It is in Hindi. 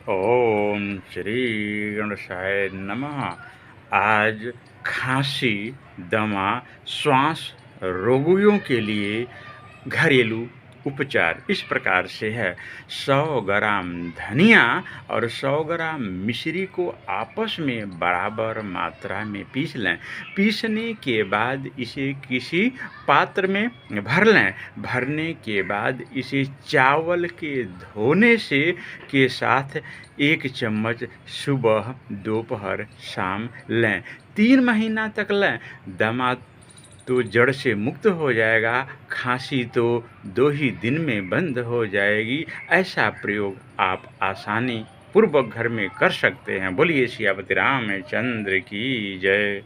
ओम श्री गणेशाय नमः। आज खांसी, दमा, श्वास रोगियों के लिए घरेलू उपचार इस प्रकार से है। 100 ग्राम धनिया और 100 ग्राम मिश्री को आपस में बराबर मात्रा में पीस लें। पीसने के बाद इसे किसी पात्र में भर लें। भरने के बाद इसे चावल के धोने से के साथ 1 चम्मच सुबह, दोपहर, शाम लें। 3 महीना तक लें। दमा तो जड़ से मुक्त हो जाएगा, खांसी तो 2 ही दिन में बंद हो जाएगी। ऐसा प्रयोग आप आसानी पूर्वक घर में कर सकते हैं। बोलिए सियापति रामचंद्र की जय।